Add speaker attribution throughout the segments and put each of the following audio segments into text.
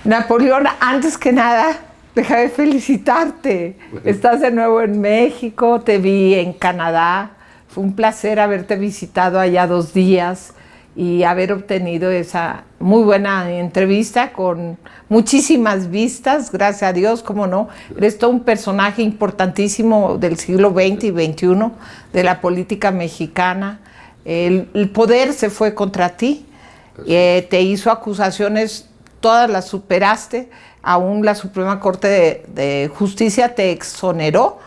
Speaker 1: Napoleón, antes que nada, déjame felicitarte. Estás de nuevo en México, te vi en Canadá. Fue un placer haberte visitado allá 2 días y haber obtenido esa muy buena entrevista con muchísimas vistas, gracias a Dios, cómo no. Eres todo un personaje importantísimo del siglo XX y XXI, de la política mexicana. El poder se fue contra ti, te hizo acusaciones, todas las superaste, aún la Suprema Corte de Justicia te exoneró.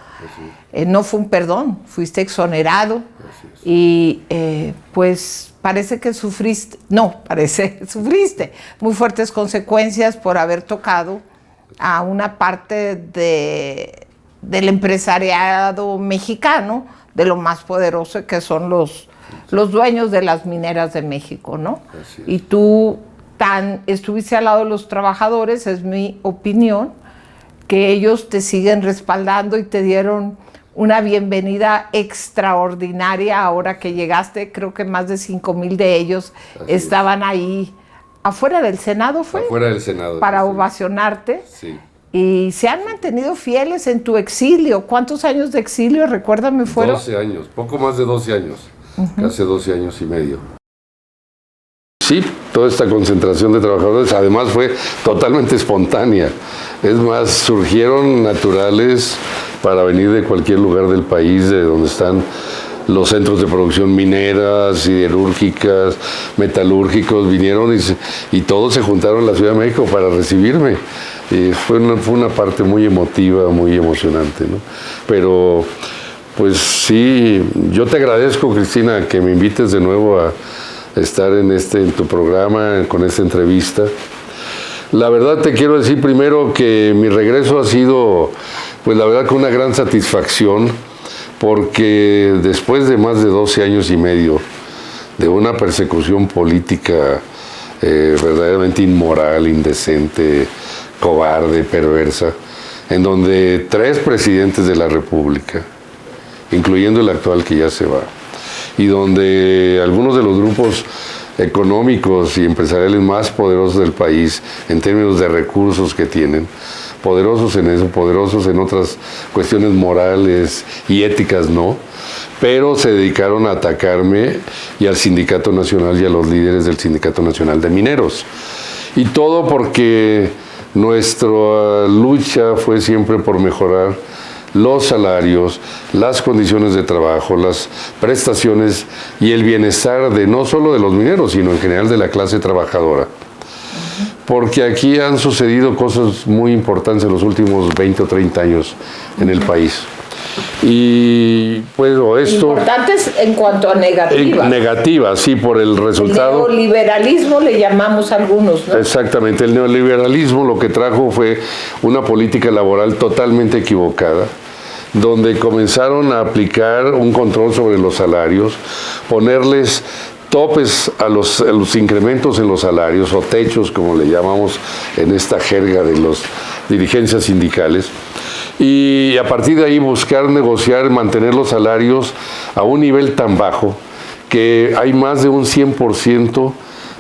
Speaker 1: No fue un perdón, fuiste exonerado y pues sufriste muy fuertes consecuencias por haber tocado a una parte del empresariado mexicano, de lo más poderoso que son los dueños de las mineras de México, ¿no? Y tú estuviste al lado de los trabajadores, es mi opinión, que ellos te siguen respaldando y te dieron una bienvenida extraordinaria ahora que llegaste. Creo que más de 5,000 de ellos estaban ahí afuera del Senado, ¿fue?
Speaker 2: Afuera del Senado.
Speaker 1: Para ovacionarte.
Speaker 2: Sí.
Speaker 1: Y se han mantenido fieles en tu exilio. ¿Cuántos años de exilio, recuérdame, fueron?
Speaker 2: 12 años, poco más de 12 años, casi 12 años y medio. Sí, toda esta concentración de trabajadores además fue totalmente espontánea. Es más, surgieron naturales para venir de cualquier lugar del país, de donde están los centros de producción mineras, siderúrgicas, metalúrgicos, vinieron y todos se juntaron en la Ciudad de México para recibirme. Y fue una parte muy emotiva, muy emocionante, ¿no? Pero, pues sí, yo te agradezco, Cristina, que me invites de nuevo a estar en tu programa, con esta entrevista. La verdad te quiero decir primero que mi regreso ha sido, pues la verdad, con una gran satisfacción, porque después de más de 12 años y medio de una persecución política verdaderamente inmoral, indecente, cobarde, perversa, en donde 3 presidentes de la República, incluyendo el actual que ya se va, y donde algunos de los grupos económicos y empresariales más poderosos del país, en términos de recursos que tienen, poderosos en eso, poderosos en otras cuestiones morales y éticas no, pero se dedicaron a atacarme y al Sindicato Nacional y a los líderes del Sindicato Nacional de Mineros. Y todo porque nuestra lucha fue siempre por mejorar los salarios, las condiciones de trabajo, las prestaciones y el bienestar de no solo de los mineros, sino en general de la clase trabajadora. Porque aquí han sucedido cosas muy importantes en los últimos 20 o 30 años en el país. Y pues esto...
Speaker 1: Importantes en cuanto a negativas.
Speaker 2: Negativas, sí, por el resultado...
Speaker 1: El neoliberalismo le llamamos algunos, ¿no?
Speaker 2: Exactamente, el neoliberalismo lo que trajo fue una política laboral totalmente equivocada, donde comenzaron a aplicar un control sobre los salarios, ponerles topes a los incrementos en los salarios, o techos, como le llamamos en esta jerga de las dirigencias sindicales, y a partir de ahí buscar negociar, mantener los salarios a un nivel tan bajo que hay más de un 100%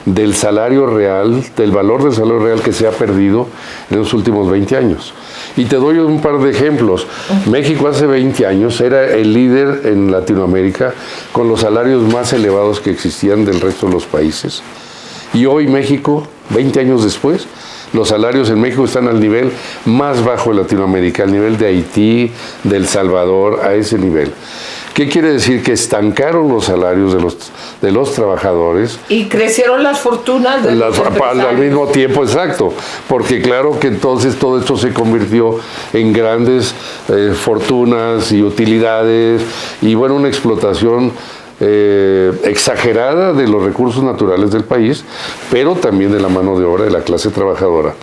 Speaker 2: del salario real, del valor del salario real que se ha perdido en los últimos 20 años. Y te doy un par de ejemplos. México hace 20 años era el líder en Latinoamérica con los salarios más elevados que existían del resto de los países. Y hoy México, 20 años después, los salarios en México están al nivel más bajo de Latinoamérica, al nivel de Haití, de El Salvador, a ese nivel. ¿Qué quiere decir? Que estancaron los salarios de los trabajadores.
Speaker 1: Y crecieron las fortunas de los empresarios.
Speaker 2: Al mismo tiempo, exacto. Porque claro que entonces todo esto se convirtió en grandes fortunas y utilidades y bueno, una explotación exagerada de los recursos naturales del país, pero también de la mano de obra de la clase trabajadora.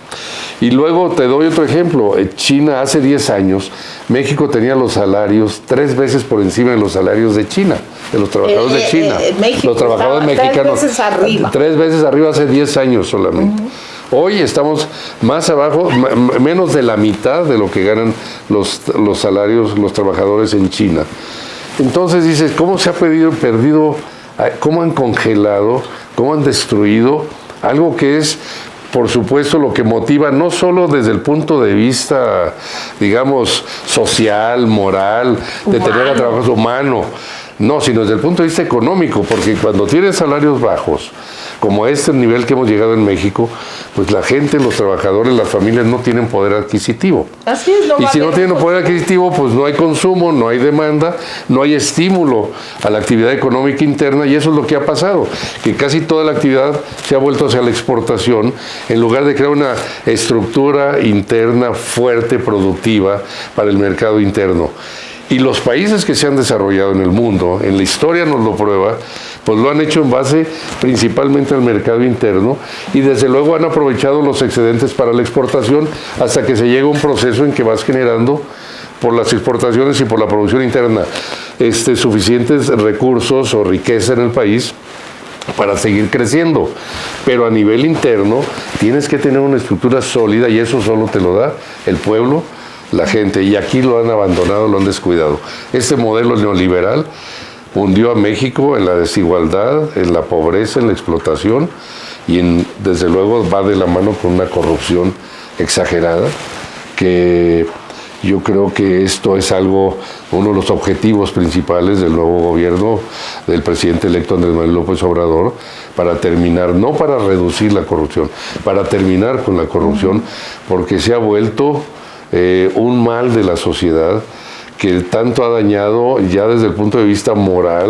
Speaker 2: Y luego te doy otro ejemplo. En China, hace 10 años, México tenía los salarios 3 veces por encima de los salarios de China, de los trabajadores de China.
Speaker 1: México,
Speaker 2: los trabajadores mexicanos.
Speaker 1: 3 veces arriba.
Speaker 2: 3 veces arriba hace 10 años solamente. Hoy estamos más abajo, menos de la mitad de lo que ganan los salarios, los trabajadores en China. Entonces dices, ¿cómo se ha perdido, cómo han congelado, cómo han destruido algo que es por supuesto, lo que motiva no solo desde el punto de vista, digamos, social, moral, de tener a trabajo humano, no, sino desde el punto de vista económico, porque cuando tienes salarios bajos, como este nivel que hemos llegado en México, pues la gente, los trabajadores, las familias no tienen poder adquisitivo.
Speaker 1: Así es,
Speaker 2: y si no tienen poder adquisitivo, pues no hay consumo, no hay demanda, no hay estímulo a la actividad económica interna, y eso es lo que ha pasado, que casi toda la actividad se ha vuelto hacia la exportación, en lugar de crear una estructura interna fuerte, productiva, para el mercado interno. Y los países que se han desarrollado en el mundo, en la historia nos lo prueba, pues lo han hecho en base principalmente al mercado interno y desde luego han aprovechado los excedentes para la exportación hasta que se llega a un proceso en que vas generando por las exportaciones y por la producción interna suficientes recursos o riqueza en el país para seguir creciendo. Pero a nivel interno tienes que tener una estructura sólida y eso solo te lo da el pueblo, la gente, y aquí lo han abandonado, lo han descuidado. Este modelo neoliberal hundió a México en la desigualdad, en la pobreza, en la explotación y desde luego va de la mano con una corrupción exagerada, que yo creo que esto es uno de los objetivos principales del nuevo gobierno del presidente electo Andrés Manuel López Obrador, para terminar, no para reducir la corrupción, para terminar con la corrupción, porque se ha vuelto un mal de la sociedad que tanto ha dañado ya desde el punto de vista moral,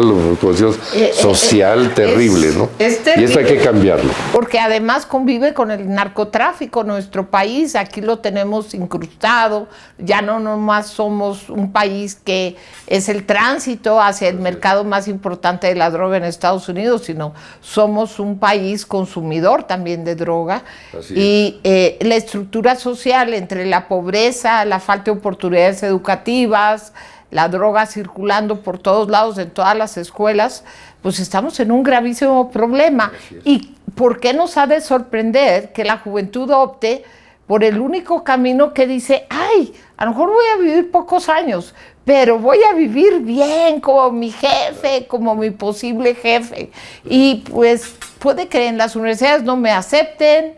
Speaker 2: social, terrible, ¿no?
Speaker 1: Es terrible,
Speaker 2: y esto hay que cambiarlo.
Speaker 1: Porque además convive con el narcotráfico nuestro país, aquí lo tenemos incrustado, ya no nomás somos un país que es el tránsito hacia el mercado más importante de la droga en Estados Unidos, sino somos un país consumidor también de droga. Y la estructura social entre la pobreza, la falta de oportunidades educativas, la droga circulando por todos lados, en todas las escuelas, pues estamos en un gravísimo problema. ¿Y por qué nos ha de sorprender que la juventud opte por el único camino que dice, ay, a lo mejor voy a vivir pocos años, pero voy a vivir bien como mi jefe, como mi posible jefe? Y pues puede que en las universidades no me acepten,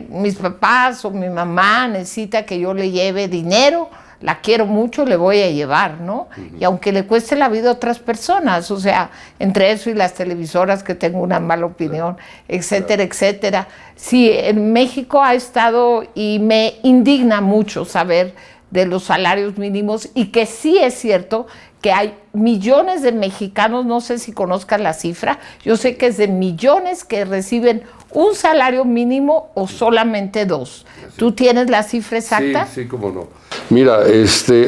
Speaker 1: mis papás o mi mamá necesita que yo le lleve dinero, la quiero mucho, le voy a llevar, ¿no? Y aunque le cueste la vida a otras personas, o sea, entre eso y las televisoras que tengo una mala opinión, etcétera, etcétera. Sí, en México ha estado, y me indigna mucho saber de los salarios mínimos, y que sí es cierto que hay millones de mexicanos, no sé si conozcan la cifra, yo sé que es de millones que reciben un salario mínimo o solamente dos. ¿Tú tienes la cifra exacta?
Speaker 2: Sí, cómo no. Mira,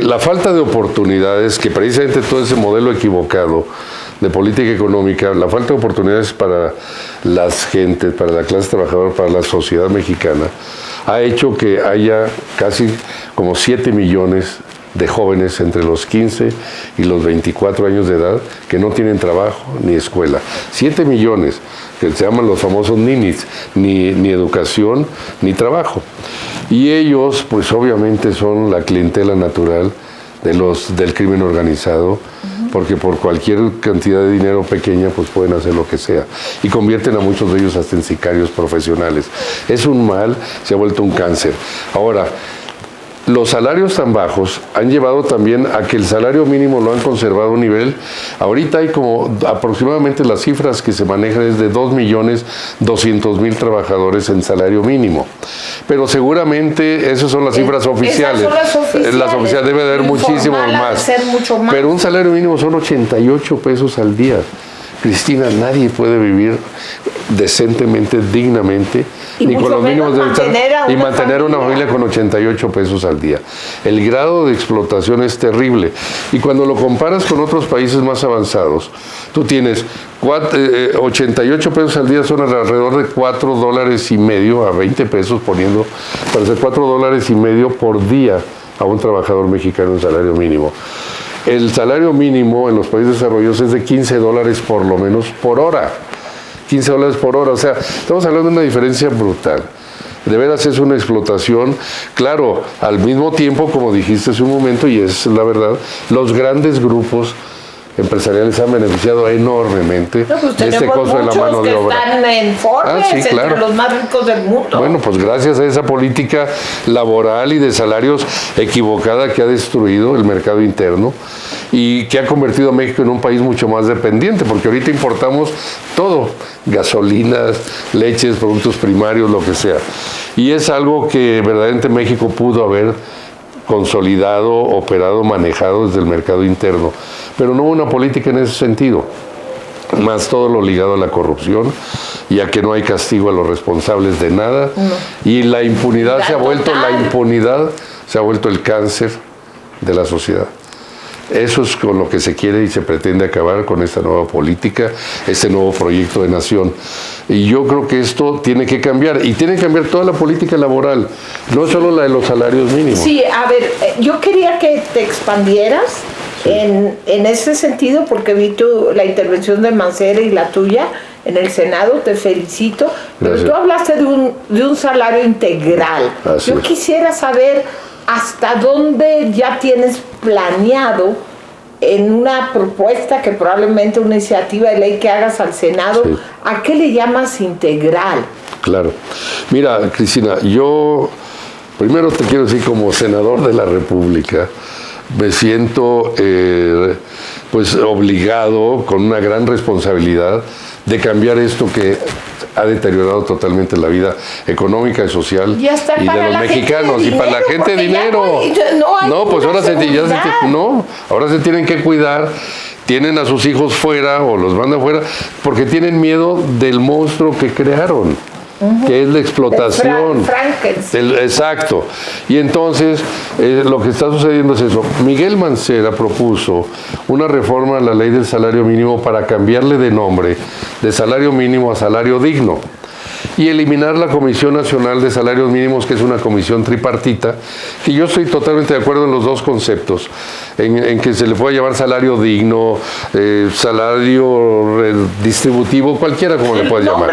Speaker 2: la falta de oportunidades, que precisamente todo ese modelo equivocado de política económica, la falta de oportunidades para las gentes, para la clase trabajadora, para la sociedad mexicana, ha hecho que haya casi como 7 millones de jóvenes entre los 15 y los 24 años de edad que no tienen trabajo ni escuela. 7 millones, que se llaman los famosos ninis, ni educación ni trabajo. Y ellos, pues obviamente son la clientela natural del crimen organizado, porque por cualquier cantidad de dinero pequeña pues pueden hacer lo que sea y convierten a muchos de ellos hasta en sicarios profesionales. Es un mal, se ha vuelto un cáncer. Ahora, los salarios tan bajos han llevado también a que el salario mínimo lo han conservado a un nivel. Ahorita hay como aproximadamente, las cifras que se manejan es de 2.200.000 trabajadores en salario mínimo. Pero seguramente esas son las cifras oficiales.
Speaker 1: Esas son las oficiales.
Speaker 2: Las oficiales debe haber muchísimo más.
Speaker 1: Ser mucho más.
Speaker 2: Pero un salario mínimo son 88 pesos al día. Cristina, nadie puede vivir decentemente, dignamente, ni con los mínimos de y mantener una familia con 88 pesos al día. El grado de explotación es terrible. Y cuando lo comparas con otros países más avanzados, tú tienes 88 pesos al día, son alrededor de $4.50 a 20 pesos, poniendo para hacer $4.50 por día a un trabajador mexicano en salario mínimo. El salario mínimo en los países desarrollados es de $15 por lo menos por hora. $15 por hora, o sea, estamos hablando de una diferencia brutal. De veras es una explotación. Claro, al mismo tiempo, como dijiste hace un momento, y es la verdad, los grandes grupos empresariales han beneficiado enormemente
Speaker 1: No, pues
Speaker 2: de este
Speaker 1: tenemos
Speaker 2: costo de la
Speaker 1: muchos
Speaker 2: mano de
Speaker 1: que
Speaker 2: obra.
Speaker 1: están en Forbes,
Speaker 2: sí, claro.
Speaker 1: entre los más ricos del mundo.
Speaker 2: Bueno, pues gracias a esa política laboral y de salarios equivocada que ha destruido el mercado interno y que ha convertido a México en un país mucho más dependiente, porque ahorita importamos todo, gasolinas, leches, productos primarios, lo que sea. Y es algo que verdaderamente México pudo haber consolidado, operado, manejado desde el mercado interno. Pero no hubo una política en ese sentido, más todo lo ligado a la corrupción y a que no hay castigo a los responsables de nada. Y la impunidad se ha vuelto el cáncer de la sociedad. Eso es con lo que se quiere y se pretende acabar con esta nueva política, este nuevo proyecto de nación. Y yo creo que esto tiene que cambiar, y tiene que cambiar toda la política laboral, no solo la de los salarios mínimos.
Speaker 1: Sí, a ver, yo quería que te expandieras en ese sentido, porque vi la intervención de Mancera y la tuya en el Senado, te felicito, pero tú hablaste de un salario integral. Yo quisiera saber hasta dónde ya tienes planeado en una propuesta que probablemente una iniciativa de ley que hagas al Senado, ¿a qué le llamas integral?
Speaker 2: Claro. Mira, Cristina, yo primero te quiero decir, como senador de la República, me siento pues obligado, con una gran responsabilidad, de cambiar esto que ha deteriorado totalmente la vida económica y social y de los mexicanos, y para la gente dinero. Pues ahora se tienen que cuidar, tienen a sus hijos fuera o los mandan fuera porque tienen miedo del monstruo que crearon, que es la explotación. Exacto. Y entonces lo que está sucediendo es eso. Miguel Mancera propuso una reforma a la ley del salario mínimo para cambiarle de nombre de salario mínimo a salario digno y eliminar la Comisión Nacional de Salarios Mínimos, que es una comisión tripartita, que yo estoy totalmente de acuerdo en los dos conceptos, en que se le puede llamar salario digno, salario distributivo, cualquiera como le puedes llamar.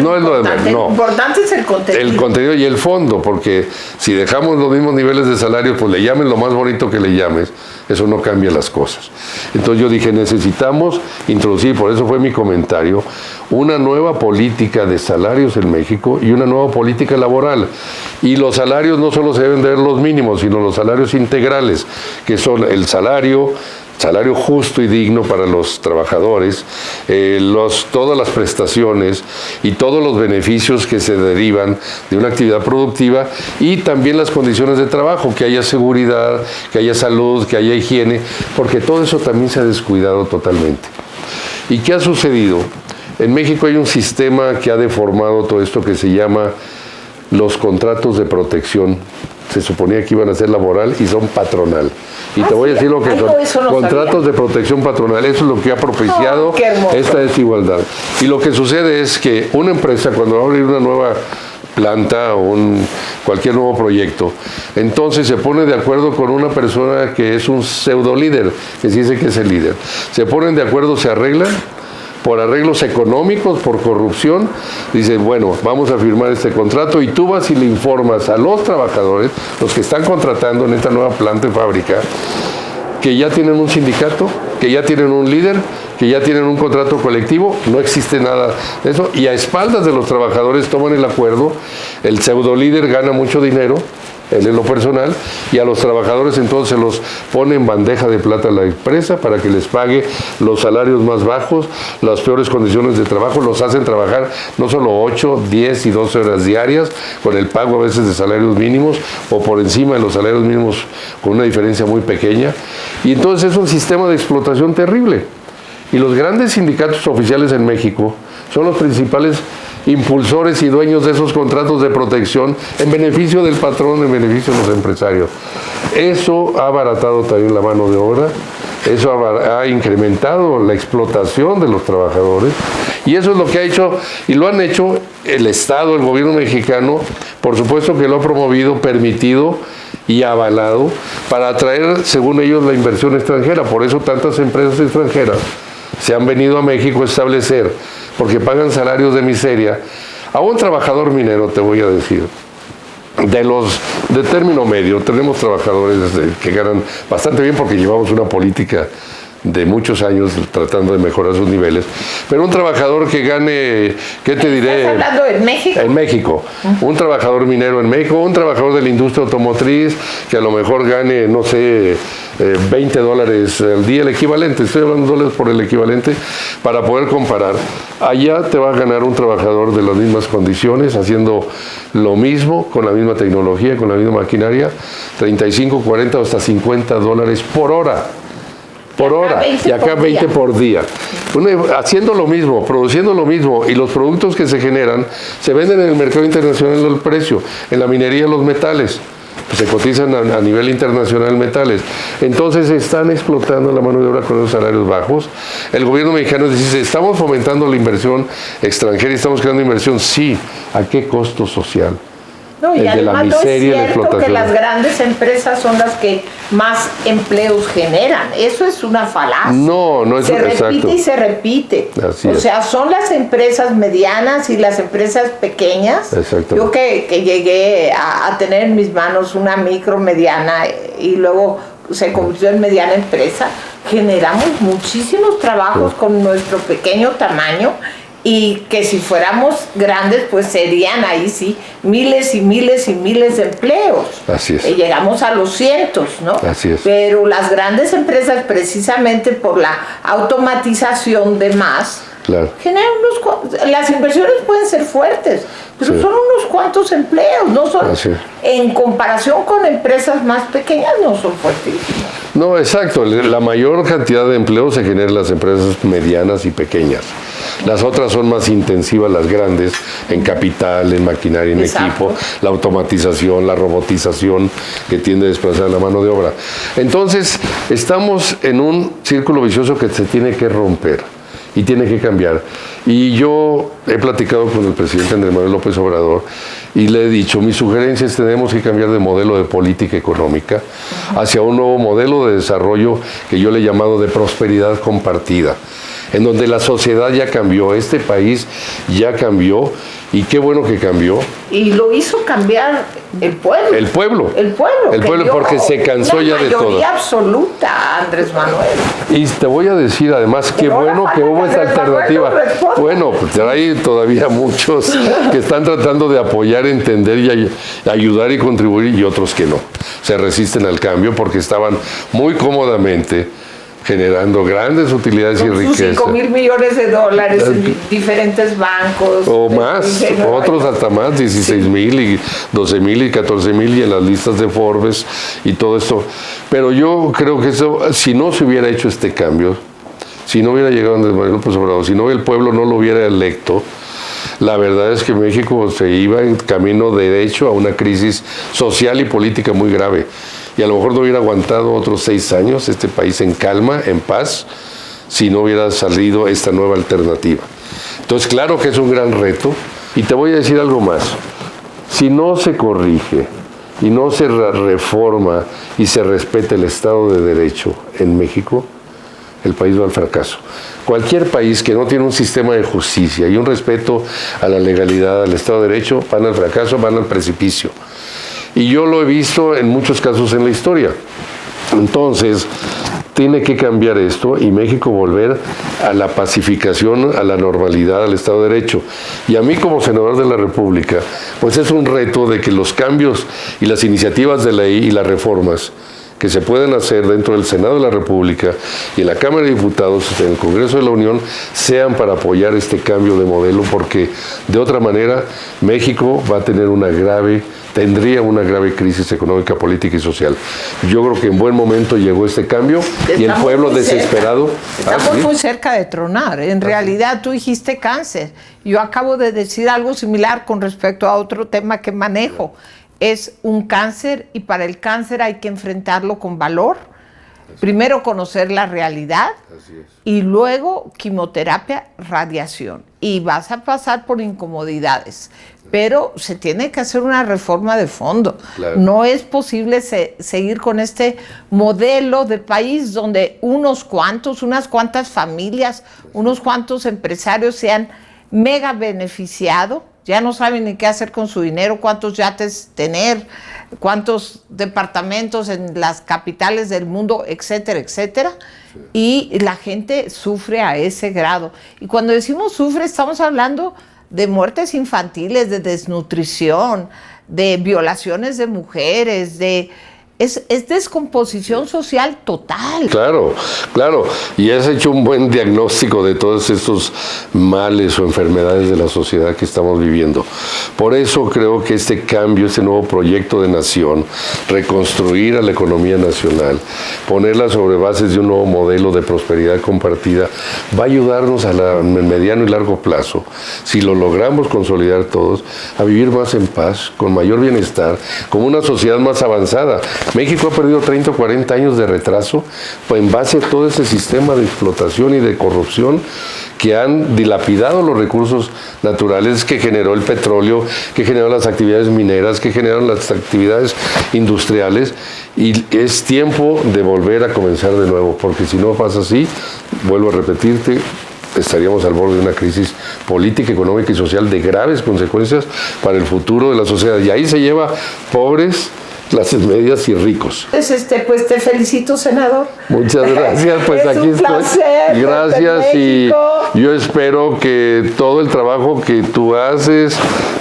Speaker 1: No es lo importante es el contenido.
Speaker 2: El contenido y el fondo, porque si dejamos los mismos niveles de salario, pues le llames lo más bonito que le llames, eso no cambia las cosas. Entonces yo dije, necesitamos introducir, por eso fue mi comentario, una nueva política de salarios en México y una nueva política laboral. Y los salarios no solo se deben de ver los mínimos, sino los salarios integrales, que son el salario justo y digno para los trabajadores, todas las prestaciones y todos los beneficios que se derivan de una actividad productiva, y también las condiciones de trabajo, que haya seguridad, que haya salud, que haya higiene, porque todo eso también se ha descuidado totalmente. ¿Y qué ha sucedido? En México hay un sistema que ha deformado todo esto que se llama los contratos de protección. Se suponía que iban a ser laboral y son patronal. Y te voy a decir lo que son contratos de protección patronal. Eso es lo que ha propiciado esta desigualdad. Y lo que sucede es que una empresa, cuando va a abrir una nueva planta o cualquier nuevo proyecto, entonces se pone de acuerdo con una persona que es un pseudo líder, que se dice que es el líder. Se ponen de acuerdo, se arreglan, por arreglos económicos, por corrupción, dice, bueno, vamos a firmar este contrato, y tú vas y le informas a los trabajadores, los que están contratando en esta nueva planta y fábrica, que ya tienen un sindicato, que ya tienen un líder, que ya tienen un contrato colectivo. No existe nada de eso, y a espaldas de los trabajadores toman el acuerdo, el pseudo líder gana mucho dinero, él en lo personal, y a los trabajadores entonces se los pone en bandeja de plata a la empresa para que les pague los salarios más bajos, las peores condiciones de trabajo, los hacen trabajar no solo 8, 10 y 12 horas diarias, con el pago a veces de salarios mínimos, o por encima de los salarios mínimos con una diferencia muy pequeña, y entonces es un sistema de explotación terrible. Y los grandes sindicatos oficiales en México son los principales impulsores y dueños de esos contratos de protección en beneficio del patrón, en beneficio de los empresarios. Eso ha abaratado también la mano de obra, eso ha incrementado la explotación de los trabajadores, y eso es lo que ha hecho, y lo han hecho el Estado, el gobierno mexicano, por supuesto que lo ha promovido, permitido y avalado para atraer, según ellos, la inversión extranjera. Por eso tantas empresas extranjeras se han venido a México a establecer, porque pagan salarios de miseria. A un trabajador minero, te voy a decir, de término medio, tenemos trabajadores que ganan bastante bien porque llevamos una política de muchos años tratando de mejorar sus niveles. Pero un trabajador que gane, ¿qué te diré?
Speaker 1: ¿Estás hablando de México?
Speaker 2: En México. Un trabajador minero en México, un trabajador de la industria automotriz que a lo mejor gane, no sé, $20 al día, el equivalente, estoy hablando de dólares por el equivalente, para poder comparar. Allá te va a ganar un trabajador de las mismas condiciones, haciendo lo mismo, con la misma tecnología, con la misma maquinaria, 35, 40 o hasta $50 por hora. Por hora, y acá 20 por día. Haciendo lo mismo, produciendo lo mismo, y los productos que se generan se venden en el mercado internacional al precio, en la minería los metales. Se cotizan a nivel internacional metales. Entonces están explotando la mano de obra con los salarios bajos. El gobierno mexicano dice, estamos fomentando la inversión extranjera y estamos creando inversión. Sí, ¿a qué costo social?
Speaker 1: No, y además no es cierto que las grandes empresas son las que más empleos generan. Eso es una falacia.
Speaker 2: No es exacto.
Speaker 1: Se repite y se repite.
Speaker 2: Así es.
Speaker 1: O sea, son las empresas medianas y las empresas pequeñas.
Speaker 2: Exacto.
Speaker 1: Yo que llegué a tener en mis manos una micro, mediana y luego se convirtió en mediana empresa, generamos muchísimos trabajos con nuestro pequeño tamaño. Y que si fuéramos grandes, pues serían ahí sí miles y miles y miles de empleos.
Speaker 2: Así es.
Speaker 1: Llegamos a los cientos, ¿no?
Speaker 2: Así es.
Speaker 1: Pero las grandes empresas, precisamente por la automatización de más,
Speaker 2: claro,
Speaker 1: generan las inversiones pueden ser fuertes, pero son unos cuantos empleos, no son, en comparación con empresas más pequeñas, no son fuertísimas.
Speaker 2: No, exacto. La mayor cantidad de empleos se genera en las empresas medianas y pequeñas. Las otras son más intensivas, las grandes, en capital, en maquinaria, en equipo, la automatización, la robotización que tiende a desplazar la mano de obra. Entonces, estamos en un círculo vicioso que se tiene que romper y tiene que cambiar. Y yo he platicado con el presidente Andrés Manuel López Obrador y le he dicho, mi sugerencia es tenemos que cambiar de modelo de política económica hacia un nuevo modelo de desarrollo que yo le he llamado de prosperidad compartida, en donde la sociedad ya cambió, este país ya cambió, y qué bueno que cambió.
Speaker 1: Y lo hizo cambiar el pueblo.
Speaker 2: El pueblo.
Speaker 1: El pueblo.
Speaker 2: El pueblo, porque se cansó ya de todo.
Speaker 1: Mayoría absoluta, Andrés Manuel.
Speaker 2: Y te voy a decir además, qué bueno que hubo esta alternativa. Bueno, pues hay todavía muchos que están tratando de apoyar, entender y ayudar y contribuir, y otros que no. Se resisten al cambio porque estaban muy cómodamente generando grandes utilidades y riquezas.
Speaker 1: 5 mil millones de dólares en diferentes bancos.
Speaker 2: O más, otros hasta más, 16 mil y 12 mil y 14 mil y en las listas de Forbes y todo esto. Pero yo creo que eso, si no se hubiera hecho este cambio, si no hubiera llegado Andrés Manuel López Obrador, si no el pueblo no lo hubiera electo, la verdad es que México se iba en camino derecho a una crisis social y política muy grave. Y a lo mejor no hubiera aguantado otros 6 años este país en calma, en paz, si no hubiera salido esta nueva alternativa. Entonces, claro que es un gran reto. Y te voy a decir algo más. Si no se corrige y no se reforma y se respeta el Estado de Derecho en México, el país va al fracaso. Cualquier país que no tiene un sistema de justicia y un respeto a la legalidad, al Estado de Derecho, van al fracaso, van al precipicio. Y yo lo he visto en muchos casos en la historia. Entonces, tiene que cambiar esto y México volver a la pacificación, a la normalidad, al Estado de Derecho. Y a mí como senador de la República, pues es un reto de que los cambios y las iniciativas de ley y las reformas que se pueden hacer dentro del Senado de la República y en la Cámara de Diputados, en el Congreso de la Unión, sean para apoyar este cambio de modelo, porque de otra manera México va a tener tendría una grave crisis económica, política y social. Yo creo que en buen momento llegó este cambio y el pueblo desesperado.
Speaker 1: Estamos muy cerca de tronar. En realidad tú dijiste cáncer. Yo acabo de decir algo similar con respecto a otro tema que manejo. Es un cáncer y para el cáncer hay que enfrentarlo con valor. Primero conocer la realidad y luego quimioterapia, radiación. Y vas a pasar por incomodidades. Pero se tiene que hacer una reforma de fondo. Claro. No es posible seguir con este modelo de país donde unas cuantas familias, unos cuantos empresarios se han mega beneficiado ya no saben ni qué hacer con su dinero, cuántos yates tener, cuántos departamentos en las capitales del mundo, etcétera, etcétera. Sí. Y la gente sufre a ese grado. Y cuando decimos sufre, estamos hablando de muertes infantiles, de desnutrición, de violaciones de mujeres, es descomposición social total.
Speaker 2: Claro, claro. Y has hecho un buen diagnóstico de todos estos males o enfermedades de la sociedad que estamos viviendo. Por eso creo que este cambio, este nuevo proyecto de nación, reconstruir a la economía nacional, ponerla sobre bases de un nuevo modelo de prosperidad compartida, va a ayudarnos a mediano y largo plazo, si lo logramos consolidar todos, a vivir más en paz, con mayor bienestar, como una sociedad más avanzada. México ha perdido 30 o 40 años de retraso en base a todo ese sistema de explotación y de corrupción que han dilapidado los recursos naturales que generó el petróleo, que generó las actividades mineras, que generaron las actividades industriales, y es tiempo de volver a comenzar de nuevo, porque si no pasa así, vuelvo a repetirte, estaríamos al borde de una crisis política, económica y social de graves consecuencias para el futuro de la sociedad. Y ahí se lleva pobres, clases medias y ricos.
Speaker 1: Pues te felicito, senador.
Speaker 2: Muchas gracias, pues aquí estoy.
Speaker 1: Placer,
Speaker 2: gracias, y yo espero que todo el trabajo que tú haces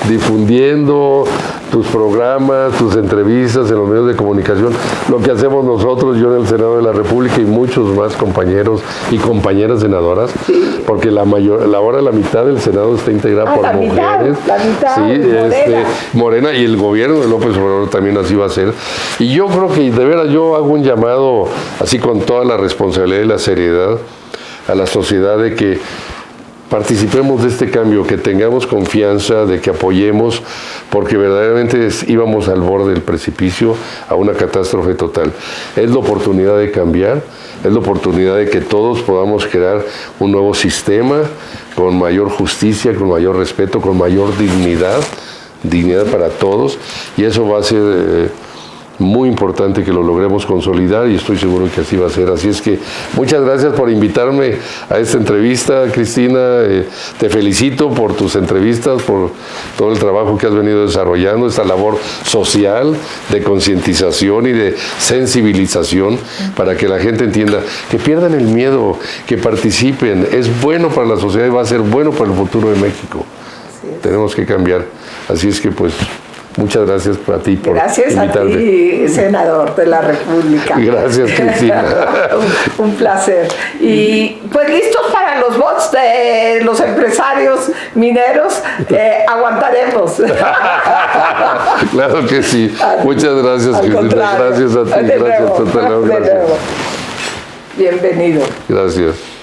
Speaker 2: difundiendo tus programas, tus entrevistas en los medios de comunicación, lo que hacemos nosotros, yo en el Senado de la República y muchos más compañeros y compañeras senadoras, sí, porque la mitad del Senado está integrada por mujeres.
Speaker 1: La mitad,
Speaker 2: sí, Morena, y el gobierno de López Obrador también así va a ser. Y yo creo que de veras yo hago un llamado, así con toda la responsabilidad y la seriedad, a la sociedad de que participemos de este cambio, que tengamos confianza, de que apoyemos, porque verdaderamente íbamos al borde del precipicio a una catástrofe total. Es la oportunidad de cambiar, es la oportunidad de que todos podamos crear un nuevo sistema con mayor justicia, con mayor respeto, con mayor dignidad para todos, y eso va a ser muy importante que lo logremos consolidar, y estoy seguro que así va a ser. Así es que muchas gracias por invitarme a esta entrevista, Cristina. Te felicito por tus entrevistas, por todo el trabajo que has venido desarrollando, esta labor social de concientización y de sensibilización para que la gente entienda, que pierdan el miedo, que participen. Es bueno para la sociedad y va a ser bueno para el futuro de México. Tenemos que cambiar. Así es que pues muchas gracias a ti por invitarme.
Speaker 1: Gracias a ti, senador de la República.
Speaker 2: Gracias, Cristina.
Speaker 1: un placer. Y pues listos para los votos de los empresarios mineros, aguantaremos.
Speaker 2: Claro que sí. Muchas gracias, Cristina. Gracias a ti. Gracias.
Speaker 1: Bienvenido.
Speaker 2: Gracias.